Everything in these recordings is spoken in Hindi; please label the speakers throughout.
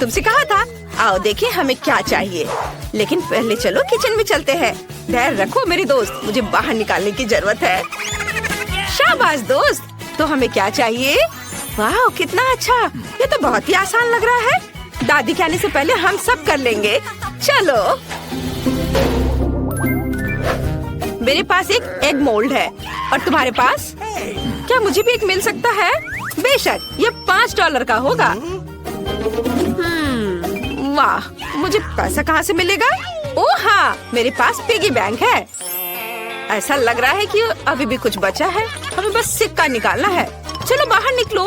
Speaker 1: तुमसे कहा था। आओ देखिए हमें क्या चाहिए, लेकिन पहले चलो किचन में चलते हैं। धैर्य रखो मेरी दोस्त, मुझे बाहर निकालने की जरूरत है। शाबाश दोस्त, तो हमें क्या चाहिए? वाह कितना अच्छा, ये तो बहुत ही आसान लग रहा है। दादी के आने से पहले हम सब कर लेंगे। चलो, मेरे पास एक एग मोल्ड है और तुम्हारे पास? क्या मुझे भी एक मिल सकता है? बेशक, ये $5 का होगा। वाह, मुझे पैसा कहाँ से मिलेगा? ओह हाँ, मेरे पास पिगी बैंक है। ऐसा लग रहा है कि अभी भी कुछ बचा है, हमें बस सिक्का निकालना है। चलो बाहर निकलो।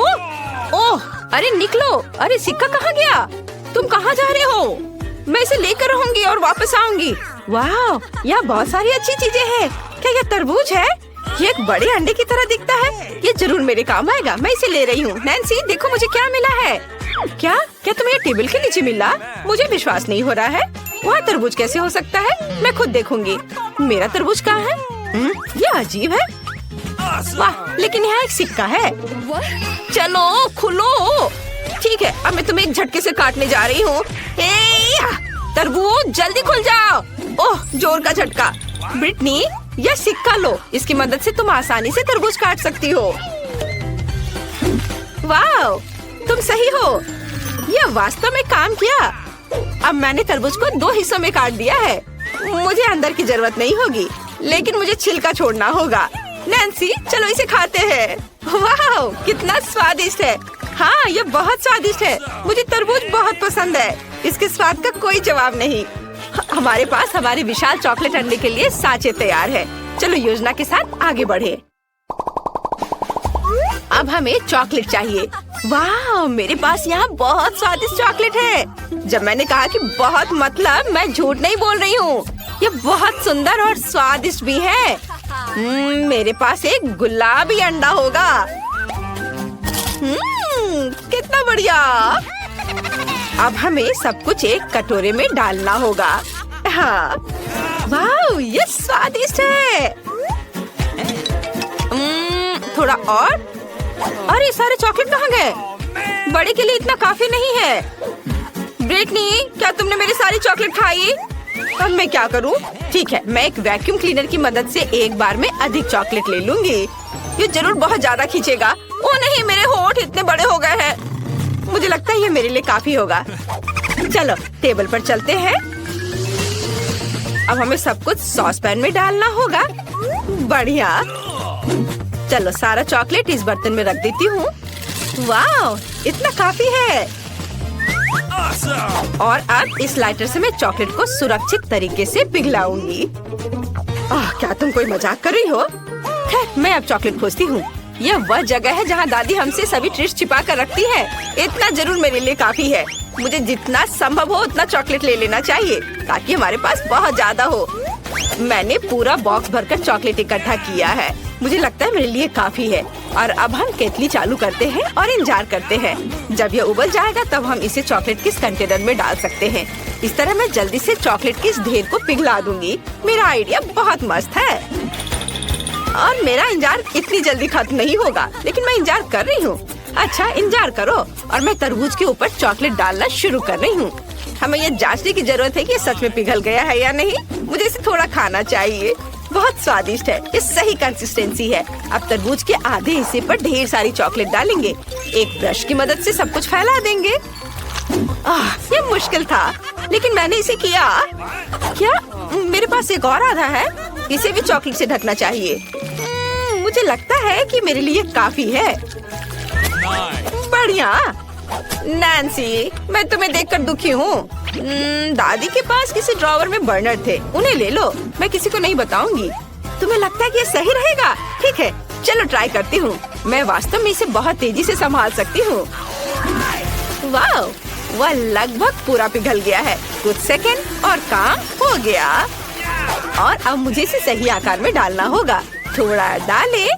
Speaker 1: ओह अरे निकलो, अरे सिक्का कहाँ गया? तुम कहाँ जा रहे हो? मैं इसे लेकर रहूंगी और वापस आऊंगी। वाह, यहाँ बहुत सारी अच्छी चीजें हैं। क्या ये तरबूज है? ये एक बड़े अंडे की तरह दिखता है, ये जरूर मेरे काम आएगा। मैं इसे ले रही हूँ। नैन्सी देखो मुझे क्या मिला है। क्या क्या तुम्हें ये टेबल के नीचे मिला? मुझे विश्वास नहीं हो रहा है। वहाँ तरबूज कैसे हो सकता है? मैं खुद देखूंगी। मेरा तरबूज कहाँ है? ये अजीब है। वाह, लेकिन यहाँ एक सिक्का है। चलो खुलो। ठीक है, अब मैं तुम्हें एक झटके से काटने जा रही हूँ। तरबूज जल्दी खुल जाओ। ओह जोर का झटका। ब्रिटनी, यह सिक्का लो, इसकी मदद से तुम आसानी से तरबूज काट सकती हो। वाह, तुम सही हो, यह वास्तव में काम किया। अब मैंने तरबूज को 2 हिस्सों में काट दिया है। मुझे अंदर की जरूरत नहीं होगी, लेकिन मुझे छिलका छोड़ना होगा। नैन्सी चलो इसे खाते हैं। वाह कितना स्वादिष्ट है। हाँ ये बहुत स्वादिष्ट है, मुझे तरबूज बहुत पसंद है। इसके स्वाद का कोई जवाब नहीं। हमारे पास हमारे विशाल चॉकलेट अंडे के लिए सांचे तैयार है। चलो योजना के साथ आगे बढ़े। अब हमें चॉकलेट चाहिए। वाह, मेरे पास यहाँ बहुत स्वादिष्ट चॉकलेट है। जब मैंने कहा कि बहुत, मतलब मैं झूठ नहीं बोल रही हूँ। ये बहुत सुंदर और स्वादिष्ट भी है। मेरे पास एक गुलाबी अंडा होगा। कितना बढ़िया। अब हमें सब कुछ एक कटोरे में डालना होगा। हाँ, वाह ये स्वादिष्ट है। थोड़ा और। अरे सारे चॉकलेट कहाँ गए? बड़े के लिए इतना काफी नहीं है। ब्रिटनी, क्या तुमने मेरी सारी चॉकलेट खाई? अब मैं क्या करूँ? ठीक है, मैं एक वैक्यूम क्लीनर की मदद से एक बार में अधिक चॉकलेट ले लूंगी। ये जरूर बहुत ज्यादा खींचेगा। ओ नहीं, मेरे होंठ इतने बड़े हो गए हैं। मुझे लगता है ये मेरे लिए काफी होगा। चलो टेबल पर चलते हैं। अब हमें सब कुछ सॉस पैन में डालना होगा। बढ़िया। चलो सारा चॉकलेट इस बर्तन में रख देती हूँ। वाह इतना काफी है। और अब इस लाइटर से मैं चॉकलेट को सुरक्षित तरीके से पिघलाऊंगी। क्या तुम कोई मजाक कर रही हो? खैर मैं अब चॉकलेट खोजती हूँ। यह वह जगह है जहाँ दादी हमसे सभी ट्रीट्स छिपा कर रखती है। इतना जरूर मेरे लिए काफी है। मुझे जितना संभव हो उतना चॉकलेट ले लेना चाहिए ताकि हमारे पास बहुत ज्यादा हो। मैंने पूरा बॉक्स भरकर चॉकलेट इकट्ठा किया है। मुझे लगता है मेरे लिए काफी है। और अब हम केतली चालू करते हैं और इंतजार करते हैं। जब यह उबल जाएगा तब हम इसे चॉकलेट के इस कंटेनर में डाल सकते हैं। इस तरह मैं जल्दी से चॉकलेट के इस ढेर को पिघला दूंगी। मेरा आइडिया बहुत मस्त है और मेरा इंतजार इतनी जल्दी खत्म नहीं होगा, लेकिन मैं इंतजार कर रही हूँ। अच्छा इंतजार करो और मैं तरबूज के ऊपर चॉकलेट डालना शुरू कर रही हूँ। हमें ये जांचने की जरूरत है कि ये सच में पिघल गया है या नहीं। मुझे इसे थोड़ा खाना चाहिए। बहुत स्वादिष्ट है, ये सही कंसिस्टेंसी है। अब तरबूज के आधे हिस्से पर ढेर सारी चॉकलेट डालेंगे। एक ब्रश की मदद से सब कुछ फैला देंगे। ये मुश्किल था, लेकिन मैंने इसे किया। क्या मेरे पास एक और आधा है? इसे भी चॉकलेट से ढकना चाहिए। मुझे लगता है कि मेरे लिए काफी है। बढ़िया। नैन्सी, मैं तुम्हें देखकर दुखी हूँ। दादी के पास किसी ड्रॉवर में बर्नर थे, उन्हें ले लो। मैं किसी को नहीं बताऊंगी। तुम्हें लगता है कि ये सही रहेगा? ठीक है, चलो ट्राई करती हूँ। मैं वास्तव में इसे बहुत तेजी से संभाल सकती हूँ। वाह, वह लगभग पूरा पिघल गया है। कुछ सेकंड और काम हो गया। और अब मुझे इसे सही आकार में डालना होगा। थोड़ा डालें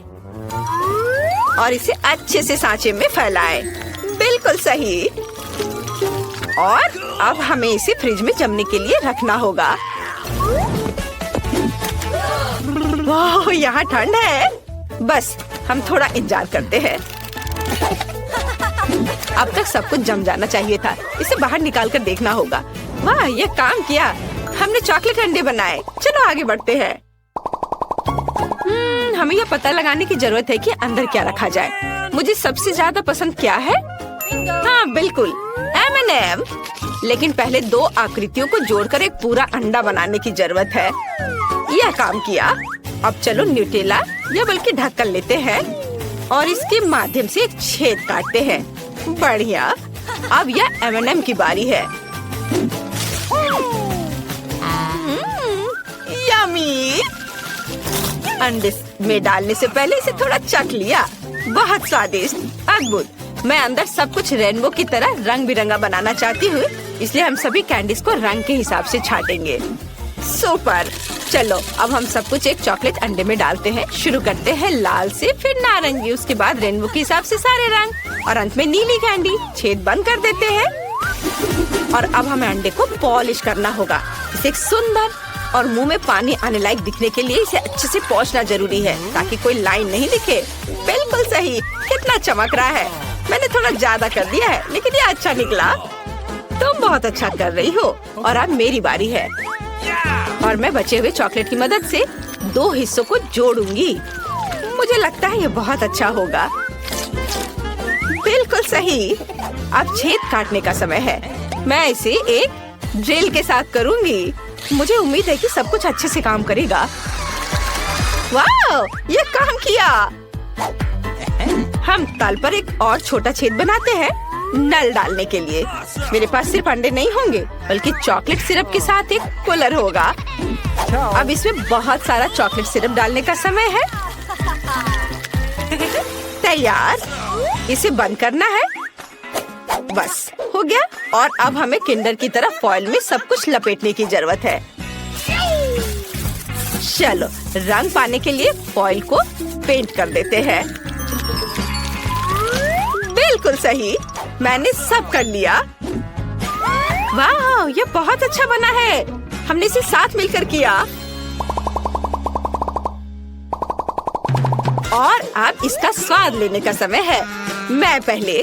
Speaker 1: और इसे अच्छे से सांचे में फैलाएं। बिल्कुल सही। और अब हमें इसे फ्रिज में जमने के लिए रखना होगा। वाह, यहाँ ठंड है। बस हम थोड़ा इंतजार करते हैं। अब तक सब कुछ जम जाना चाहिए था। इसे बाहर निकाल कर देखना होगा। वाह, ये काम किया। हमने चॉकलेट अंडे बनाए। चलो आगे बढ़ते हैं। हमें यह पता लगाने की जरूरत है कि अंदर क्या रखा जाए। मुझे सबसे ज्यादा पसंद क्या है? हाँ बिल्कुल, M&M। लेकिन पहले 2 आकृतियों को जोड़कर एक पूरा अंडा बनाने की जरूरत है। यह काम किया। अब चलो न्यूटेला या बल्कि ढक्कन लेते हैं और इसके माध्यम से एक छेद काटते हैं। बढ़िया। अब यह M&M की बारी है। यम्मी। अंडे में डालने से पहले इसे थोड़ा चख लिया। बहुत स्वादिष्ट, अद्भुत। मैं अंदर सब कुछ रेनबो की तरह रंग बिरंगा बनाना चाहती हूँ, इसलिए हम सभी कैंडीज को रंग के हिसाब से छाटेंगे। सुपर। चलो अब हम सब कुछ एक चॉकलेट अंडे में डालते हैं। शुरू करते हैं लाल से, फिर नारंगी, उसके बाद रेनबो के हिसाब से सारे रंग और अंत में नीली कैंडी। छेद बंद कर देते हैं और अब हमें अंडे को पॉलिश करना होगा। इसे एक सुंदर और मुंह में पानी आने लायक दिखने के लिए इसे अच्छे से पोंछना जरूरी है ताकि कोई लाइन नहीं दिखे। बिल्कुल सही। कितना चमक रहा है। मैंने थोड़ा ज्यादा कर दिया है लेकिन ये अच्छा निकला। तुम बहुत अच्छा कर रही हो। और अब मेरी बारी है और मैं बचे हुए चॉकलेट की मदद से 2 हिस्सों को जोड़ूंगी। मुझे लगता है ये बहुत अच्छा होगा। बिल्कुल सही। अब छेद काटने का समय है। मैं इसे एक ड्रिल के साथ करूंगी। मुझे उम्मीद है कि सब कुछ अच्छे से काम करेगा। वाह, ये काम किया। हम तल पर एक और छोटा छेद बनाते हैं नल डालने के लिए। मेरे पास सिर्फ अंडे नहीं होंगे बल्कि चॉकलेट सिरप के साथ एक कूलर होगा। अब इसमें बहुत सारा चॉकलेट सिरप डालने का समय है। तैयार। इसे बंद करना है। बस हो गया। और अब हमें किंडर की तरह फॉइल में सब कुछ लपेटने की जरूरत है। चलो रंग पाने के लिए फॉइल को पेंट कर देते हैं। बिल्कुल सही। मैंने सब कर लिया। वाह, ये बहुत अच्छा बना है। हमने इसे साथ मिलकर किया। और अब इसका स्वाद लेने का समय है। मैं पहले।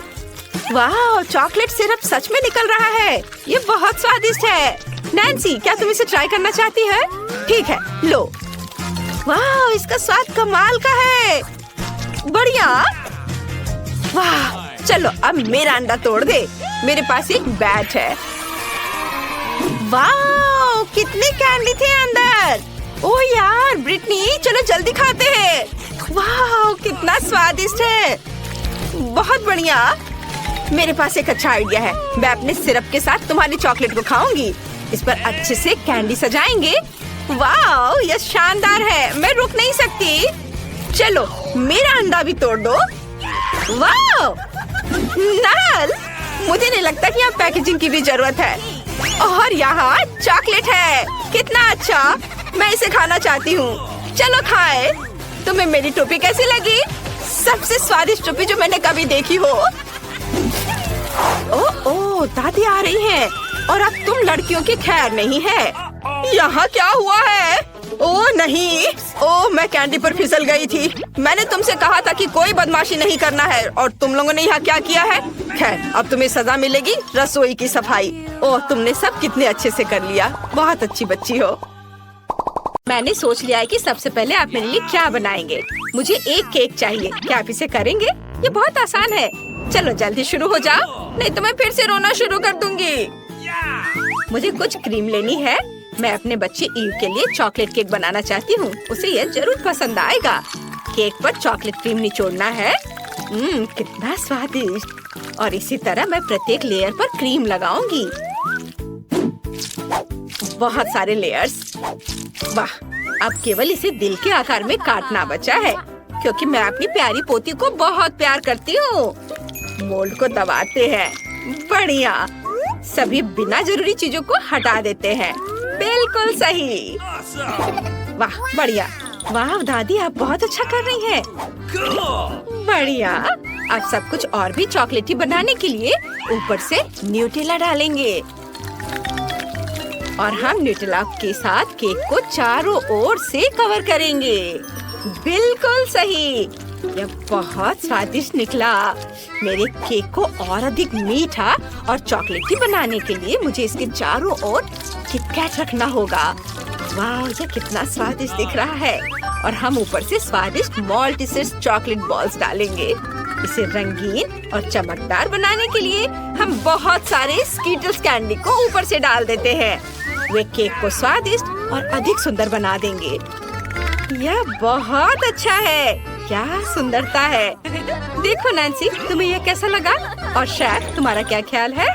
Speaker 1: वाह, चॉकलेट सिरप सच में निकल रहा है। ये बहुत स्वादिष्ट है। नैन्सी, क्या तुम इसे ट्राई करना चाहती है? ठीक है, लो। वाह, इसका स्वाद कमाल का है। बढ़िया। वाह, चलो अब मेरा अंडा तोड़ दे। मेरे पास एक बैट है। वाह, कितने कैंडी थे अंदर। ओह यार ब्रिटनी, चलो जल्दी खाते हैं। वाह, कितना स्वादिष्ट है। बहुत बढ़िया। मेरे पास एक अच्छा आइडिया है। मैं अपने सिरप के साथ तुम्हारी चॉकलेट को खाऊंगी। इस पर अच्छे से कैंडी सजाएंगे। वाह, यह शानदार है। मैं रुक नहीं सकती। चलो मेरा अंडा भी तोड़ दो। वाह, नल, मुझे नहीं लगता कि यहाँ पैकेजिंग की भी जरूरत है। और यहाँ चॉकलेट है। कितना अच्छा। मैं इसे खाना चाहती हूँ। चलो खाए। तुम्हें मेरी टोपी कैसी लगी? सबसे स्वादिष्ट टोपी जो मैंने कभी देखी हो। ओह, दादी आ रही है। और अब तुम लड़कियों की खैर नहीं है। यहाँ क्या हुआ है? ओह नहीं। ओह, मैं कैंडी पर फिसल गई थी। मैंने तुमसे कहा था कि कोई बदमाशी नहीं करना है और तुम लोगों ने यहाँ क्या किया है? खैर, अब तुम्हें सजा मिलेगी। रसोई की सफाई। ओह, तुमने सब कितने अच्छे से कर लिया। बहुत अच्छी बच्ची हो। मैंने सोच लिया है कि सबसे पहले आप मेरे लिए क्या बनाएंगे। मुझे एक केक चाहिए। क्या आप इसे करेंगे? ये बहुत आसान है। चलो जल्दी शुरू हो जाओ, नहीं तो मैं फिर से रोना शुरू कर दूंगी। मुझे कुछ क्रीम लेनी है। मैं अपने बच्चे ईव के लिए चॉकलेट केक बनाना चाहती हूँ। उसे यह जरूर पसंद आएगा। केक पर चॉकलेट क्रीम निचोड़ना है। कितना स्वादिष्ट। और इसी तरह मैं प्रत्येक लेयर पर क्रीम लगाऊंगी। बहुत सारे लेयर्स। वाह, अब केवल इसे दिल के आकार में काटना बचा है, क्योंकि मैं अपनी प्यारी पोती को बहुत प्यार करती हूँ। मोल्ड को दबाते हैं। बढ़िया। सभी बिना जरूरी चीजों को हटा देते हैं। बिल्कुल सही। वाह, बढ़िया। वाह दादी, आप बहुत अच्छा कर रही हैं। बढ़िया। अब सब कुछ और भी चॉकलेटी बनाने के लिए ऊपर से न्यूटेला डालेंगे और हम न्यूटेला के साथ केक को चारों ओर से कवर करेंगे। बिल्कुल सही। यह बहुत स्वादिष्ट निकला। मेरे केक को और अधिक मीठा और चॉकलेटी बनाने के लिए मुझे इसके चारों ओर किटकैट रखना होगा। वाह, यह कितना स्वादिष्ट दिख रहा है। और हम ऊपर से स्वादिष्ट माल्टेसर्स चॉकलेट बॉल्स डालेंगे। इसे रंगीन और चमकदार बनाने के लिए हम बहुत सारे स्कीटल्स कैंडी को ऊपर से डाल देते हैं। वे केक को स्वादिष्ट और अधिक सुंदर बना देंगे। यह बहुत अच्छा है। क्या सुंदरता है। देखो नैन्सी, तुम्हें यह कैसा लगा? और शेफ, तुम्हारा क्या ख्याल है?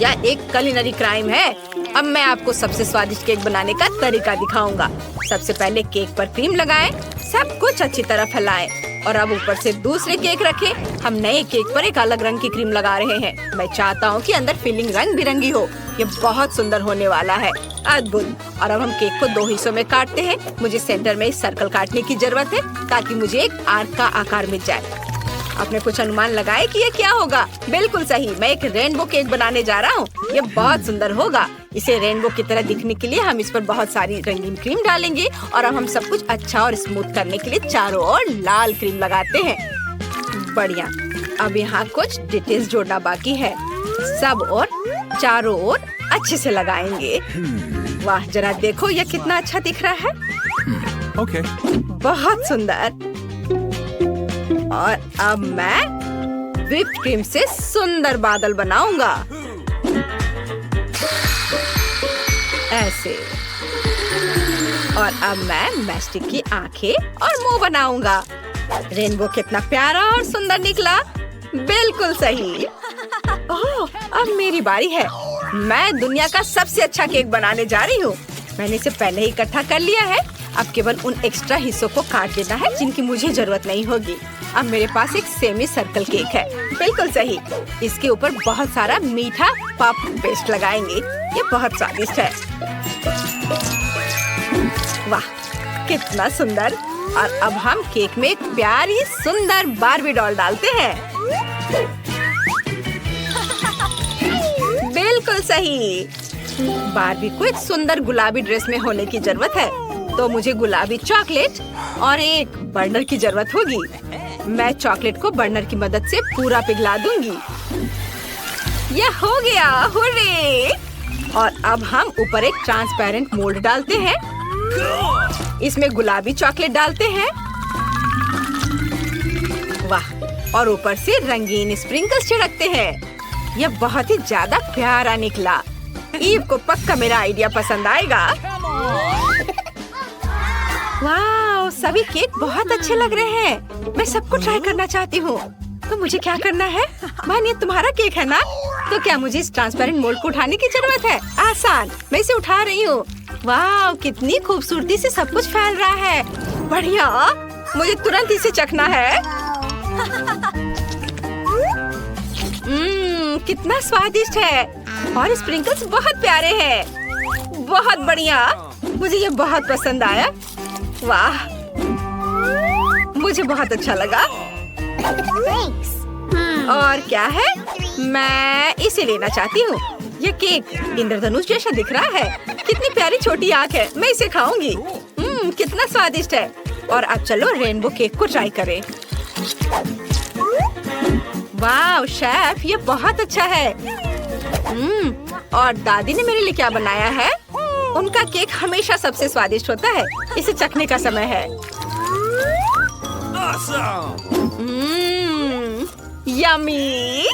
Speaker 1: यह एक कुलिनरी क्राइम है। अब मैं आपको सबसे स्वादिष्ट केक बनाने का तरीका दिखाऊंगा। सबसे पहले केक पर क्रीम लगाएं, सब कुछ अच्छी तरह फैलाएं और अब ऊपर से दूसरे केक रखें। हम नए केक पर एक अलग रंग की क्रीम लगा रहे हैं। मैं चाहता हूँ कि अंदर फिलिंग रंग बिरंगी हो। ये बहुत सुंदर होने वाला है। अद्भुत। और अब हम केक को 2 हिस्सों में काटते हैं। मुझे सेंटर में सर्कल काटने की जरूरत है ताकि मुझे एक आर्क का आकार मिल जाए। आपने कुछ अनुमान लगाए कि ये क्या होगा? बिल्कुल सही, मैं एक रेनबो केक बनाने जा रहा हूँ। ये बहुत सुंदर होगा। इसे रेनबो की तरह दिखने के लिए हम इस पर बहुत सारी रंगीन क्रीम डालेंगे और अब हम सब कुछ अच्छा और स्मूथ करने के लिए चारों ओर लाल क्रीम लगाते हैं। बढ़िया। अब यहाँ कुछ डिटेल्स जोड़ना बाकी है। सब और चारों ओर अच्छे से लगाएंगे। वाह, जरा देखो यह कितना अच्छा दिख रहा है।
Speaker 2: ओके।
Speaker 1: बहुत सुंदर। और अब मैं व्हिप्ड क्रीम से सुंदर बादल बनाऊंगा। ऐसे। और अब मैं मैस्टिक की आंखें और मुंह बनाऊंगा। रेनबो कितना प्यारा और सुंदर निकला। बिल्कुल सही। ओह, अब मेरी बारी है। मैं दुनिया का सबसे अच्छा केक बनाने जा रही हूँ। मैंने इसे पहले ही इकट्ठा कर लिया है। अब केवल उन एक्स्ट्रा हिस्सों को काट देना है जिनकी मुझे जरूरत नहीं होगी। अब मेरे पास एक सेमी सर्कल केक है। बिल्कुल सही। इसके ऊपर बहुत सारा मीठा पफ पेस्ट लगाएंगे। ये बहुत स्वादिष्ट है। वाह, कितना सुंदर। और अब हम केक में एक प्यारी सुंदर बार्बी डॉल डालते हैं। बिल्कुल सही। बार्बी को एक सुंदर गुलाबी ड्रेस में होने की जरूरत है, तो मुझे गुलाबी चॉकलेट और एक बर्नर की जरूरत होगी। मैं चॉकलेट को बर्नर की मदद से पूरा पिघला दूंगी। यह हो गया। हुर्रे! और अब हम ऊपर एक ट्रांसपेरेंट मोल्ड डालते हैं। इसमें गुलाबी चॉकलेट डालते हैं। वाह! और ऊपर से रंगीन स्प्रिंकल्स छिड़कते हैं। यह बहुत ही ज्यादा प्यारा निकला। ईव को पक्का मेरा आइडिया पसंद आएगा। वाह, सभी केक बहुत अच्छे लग रहे हैं। मैं सबको ट्राई करना चाहती हूँ। तो मुझे क्या करना है? मान, ये तुम्हारा केक है ना? तो क्या मुझे इस ट्रांसपेरेंट मोल्ड को उठाने की जरूरत है? आसान, मैं इसे उठा रही हूँ। वाह, कितनी खूबसूरती से सब कुछ फैल रहा है। बढ़िया, मुझे तुरंत इसे चखना है। कितना स्वादिष्ट है और स्प्रिंकल्स बहुत प्यारे हैं। बहुत बढ़िया, मुझे ये बहुत पसंद आया। वाह, मुझे बहुत अच्छा लगा। और क्या है, मैं इसे लेना चाहती हूँ। ये केक इंद्रधनुष जैसा दिख रहा है। कितनी प्यारी छोटी आँख है। मैं इसे खाऊंगी। कितना स्वादिष्ट है। और अब चलो रेनबो केक को ट्राई करें। वाह शेफ, ये बहुत अच्छा है। और दादी ने मेरे लिए क्या बनाया है? उनका केक हमेशा सबसे स्वादिष्ट होता है। इसे चखने का समय है। यम्मी!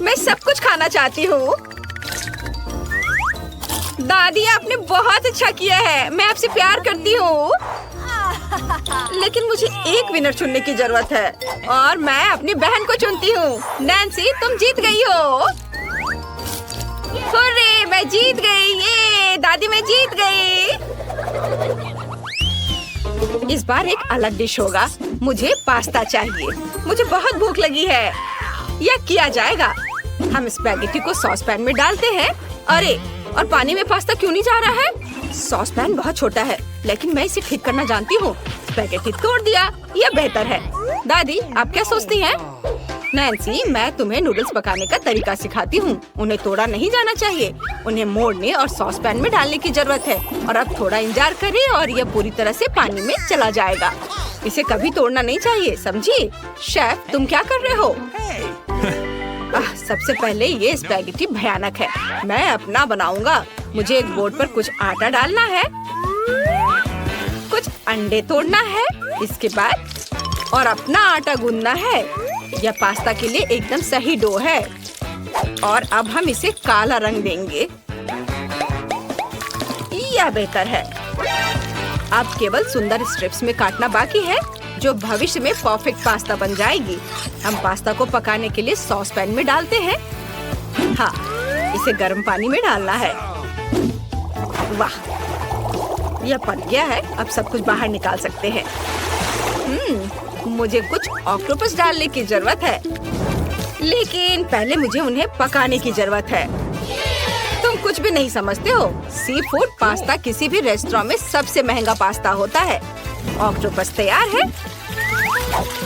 Speaker 1: मैं सब कुछ खाना चाहती हूँ। दादी, आपने बहुत अच्छा किया है। मैं आपसे प्यार करती हूँ। लेकिन मुझे एक विनर चुनने की जरूरत है और मैं अपनी बहन को चुनती हूँ। नैन्सी, तुम जीत गई हो। हुर्रे, मैं जीत गई। ये दादी, मैं जीत गई। इस बार एक अलग डिश होगा। मुझे पास्ता चाहिए। मुझे बहुत भूख लगी है। यह किया जाएगा। हम स्पैगेटी को सॉस पैन में डालते हैं। अरे, और पानी में पास्ता क्यों नहीं जा रहा है? सॉस पैन बहुत छोटा है, लेकिन मैं इसे ठीक करना जानती हूँ। स्पैगेटी तोड़ दिया। यह बेहतर है। दादी, आप क्या सोचती हैं? नैन्सी, मैं तुम्हें नूडल्स पकाने का तरीका सिखाती हूँ। उन्हें तोड़ा नहीं जाना चाहिए। उन्हें मोड़ने और सॉस पैन में डालने की जरूरत है। और अब थोड़ा इंतजार करें और यह पूरी तरह से पानी में चला जाएगा। इसे कभी तोड़ना नहीं चाहिए, समझी? शेफ, तुम क्या कर रहे हो? सबसे पहले ये स्पैगेटी भयानक है। मैं अपना बनाऊंगा। मुझे एक बोर्ड पर कुछ आटा डालना है, कुछ अंडे तोड़ना है, इसके बाद और अपना आटा गूंदना है। यह पास्ता के लिए एकदम सही डो है। और अब हम इसे काला रंग देंगे। यह बेहतर है। अब केवल सुंदर स्ट्रिप्स में काटना बाकी है, जो भविष्य में परफेक्ट पास्ता बन जाएगी। हम पास्ता को पकाने के लिए सॉस पैन में डालते हैं। हाँ, इसे गर्म पानी में डालना है। वाह, यह पक गया है। अब सब कुछ बाहर निकाल सकते हैं। मुझे कुछ ऑक्टोपस डालने की जरूरत है, लेकिन पहले मुझे उन्हें पकाने की जरूरत है। तुम कुछ भी नहीं समझते हो। सी फूड पास्ता किसी भी रेस्टोरेंट में सबसे महंगा पास्ता होता है। ऑक्टोपस तैयार है।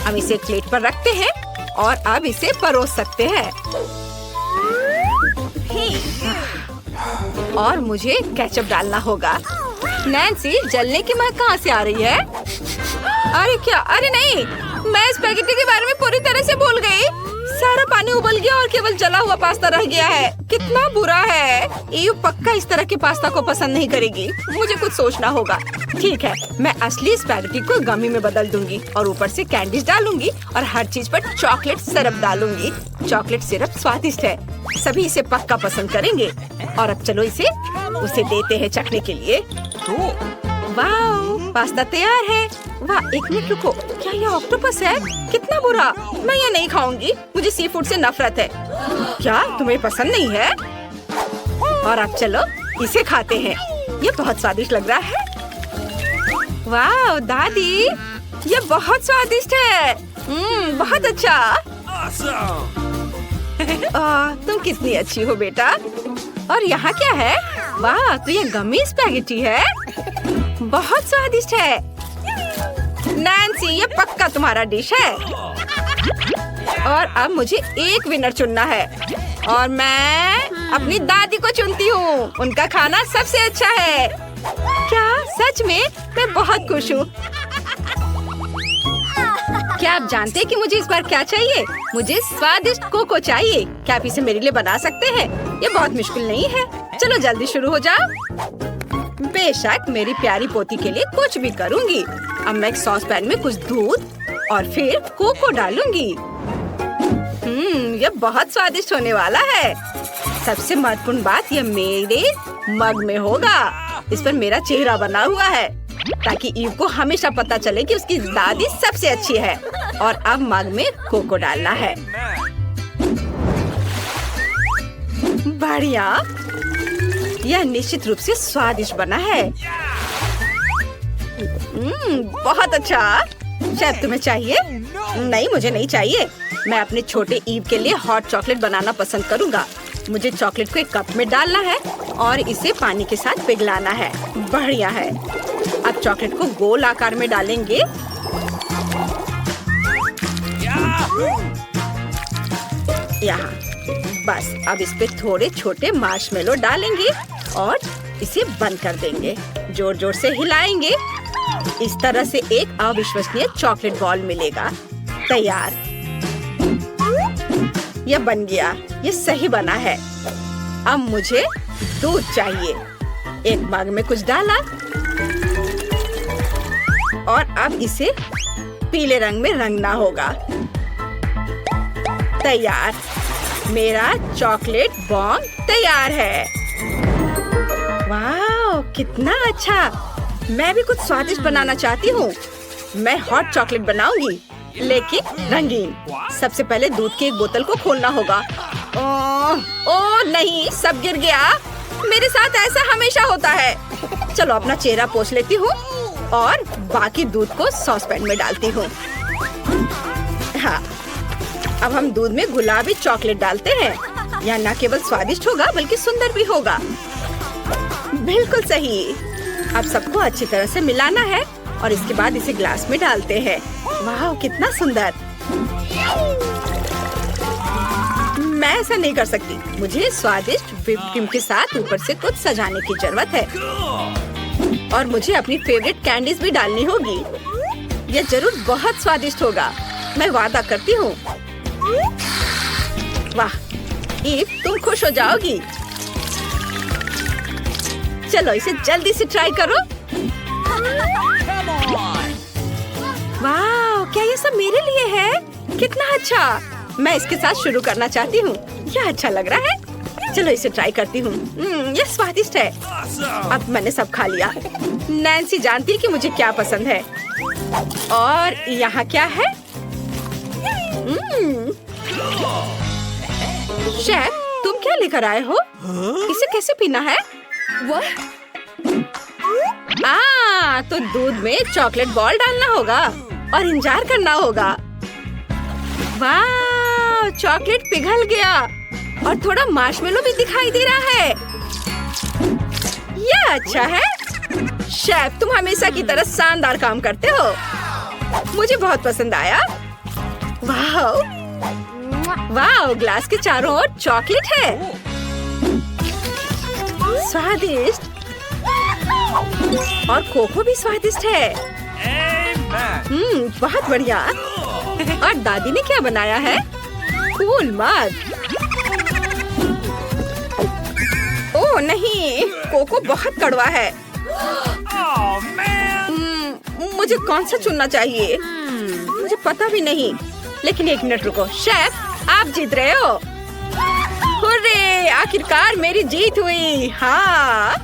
Speaker 1: हम इसे प्लेट पर रखते हैं और अब इसे परोस सकते हैं। और मुझे केचप डालना होगा। नैन्सी, जलने की महक कहाँ से आ रही है? अरे क्या? अरे नहीं, मैं स्पैगेटी के बारे में पूरी तरह से भूल गई। सारा पानी उबल गया और केवल जला हुआ पास्ता रह गया है। कितना बुरा है। ईव पक्का इस तरह के पास्ता को पसंद नहीं करेगी। मुझे कुछ सोचना होगा। ठीक है, मैं असली स्पैगेटी को गमी में बदल दूंगी और ऊपर से कैंडीज डालूंगी और हर चीज पर चॉकलेट सिरप डालूंगी। चॉकलेट सिरप स्वादिष्ट है, सभी इसे पक्का पसंद करेंगे। और अब चलो उसे देते हैं चखने के लिए। वाह, पास्ता तैयार है। वाह, एक मिनट रुको, क्या यह ऑक्टोपस है? कितना बुरा। मैं ये नहीं खाऊंगी, मुझे सी फूड से नफरत है। क्या तुम्हें पसंद नहीं है? और अब चलो इसे खाते हैं। ये बहुत स्वादिष्ट लग रहा है। वाह दादी, ये बहुत स्वादिष्ट है। बहुत अच्छा। तुम कितनी अच्छी हो बेटा। और यहाँ क्या है? वाह, तो ये गमी स्पैगेटी है। बहुत स्वादिष्ट है। नैन्सी, ये पक्का तुम्हारा डिश है। और अब मुझे एक विनर चुनना है और मैं अपनी दादी को चुनती हूँ। उनका खाना सबसे अच्छा है। क्या सच में? मैं बहुत खुश हूँ। क्या आप जानते हैं कि मुझे इस बार क्या चाहिए? मुझे स्वादिष्ट कोको चाहिए। क्या आप इसे मेरे लिए बना सकते हैं? ये बहुत मुश्किल नहीं है। चलो जल्दी शुरू हो जाओ। बेशक, मेरी प्यारी पोती के लिए कुछ भी करूँगी। अब मैं एक सॉस पैन में कुछ दूध और फिर कोको डालूंगी। ये बहुत स्वादिष्ट होने वाला है। सबसे महत्वपूर्ण बात, यह मेरे मग में होगा। इस पर मेरा चेहरा बना हुआ है ताकि ईव को हमेशा पता चले कि उसकी दादी सबसे अच्छी है। और अब मग में कोको डालना है। बढ़िया, यह निश्चित रूप से स्वादिष्ट बना है। बहुत अच्छा। शायद तुम्हें चाहिए? नहीं, मुझे नहीं चाहिए। मैं अपने छोटे ईव के लिए हॉट चॉकलेट बनाना पसंद करूंगा। मुझे चॉकलेट को एक कप में डालना है और इसे पानी के साथ पिघलाना है। बढ़िया है। अब चॉकलेट को गोल आकार में डालेंगे। यहाँ बस। अब इस पे थोड़े छोटे मार्शमेलो डालेंगे और इसे बंद कर देंगे। जोर जोर से हिलाएंगे। इस तरह से एक अविश्वसनीय चॉकलेट बॉल मिलेगा। तैयार। यह बन गया। ये सही बना है। अब मुझे दूध चाहिए। एक मग में कुछ डाला और अब इसे पीले रंग में रंगना होगा। तैयार। मेरा चॉकलेट बॉम्ब तैयार है। वाह, कितना अच्छा। मैं भी कुछ स्वादिष्ट बनाना चाहती हूँ। मैं हॉट चॉकलेट बनाऊंगी, लेकिन रंगीन। सबसे पहले दूध की एक बोतल को खोलना होगा। ओह नहीं, सब गिर गया। मेरे साथ ऐसा हमेशा होता है। चलो अपना चेहरा पोंछ लेती हूँ और बाकी दूध को सॉस पैन में डालती हूँ। हाँ, अब हम दूध में गुलाबी चॉकलेट डालते हैं। यह न केवल स्वादिष्ट होगा बल्कि सुंदर भी होगा। बिल्कुल सही। अब सबको अच्छी तरह से मिलाना है और इसके बाद इसे ग्लास में डालते हैं। वाह, कितना सुंदर। मैं ऐसा नहीं कर सकती। मुझे स्वादिष्ट व्हिप क्रीम के साथ ऊपर से कुछ सजाने की जरूरत है और मुझे अपनी फेवरेट कैंडीज भी डालनी होगी। ये जरूर बहुत स्वादिष्ट होगा, मैं वादा करती हूँ। वाह ईव, तुम खुश हो जाओगी। चलो इसे जल्दी से ट्राई करो। वाह, क्या ये सब मेरे लिए है? कितना अच्छा। मैं इसके साथ शुरू करना चाहती हूँ। यह अच्छा लग रहा है। चलो इसे ट्राई करती हूँ। ये स्वादिष्ट है। अब मैंने सब खा लिया। नैन्सी जानती है कि मुझे क्या पसंद है। और यहाँ क्या है? शेफ, तुम क्या लेकर आए हो? इसे कैसे पीना है? तो दूध में चॉकलेट बॉल डालना होगा और इंतजार करना होगा। वाह, चॉकलेट पिघल गया और थोड़ा मार्शमेलो भी दिखाई दे रहा है। यह अच्छा है। शेफ, तुम हमेशा की तरह शानदार काम करते हो। मुझे बहुत पसंद आया। वाह वाह, ग्लास के चारों ओर चॉकलेट है। स्वादिष्ट और कोको भी स्वादिष्ट है। बहुत बढ़िया। और दादी ने क्या बनाया है? कूल मग। ओह नहीं, कोको बहुत कड़वा है। मुझे कौन सा चुनना चाहिए? मुझे पता भी नहीं। लेकिन एक मिनट रुको। शेफ, आप जीत रहे हो। हुर्रे, आखिरकार मेरी जीत हुई। हाँ,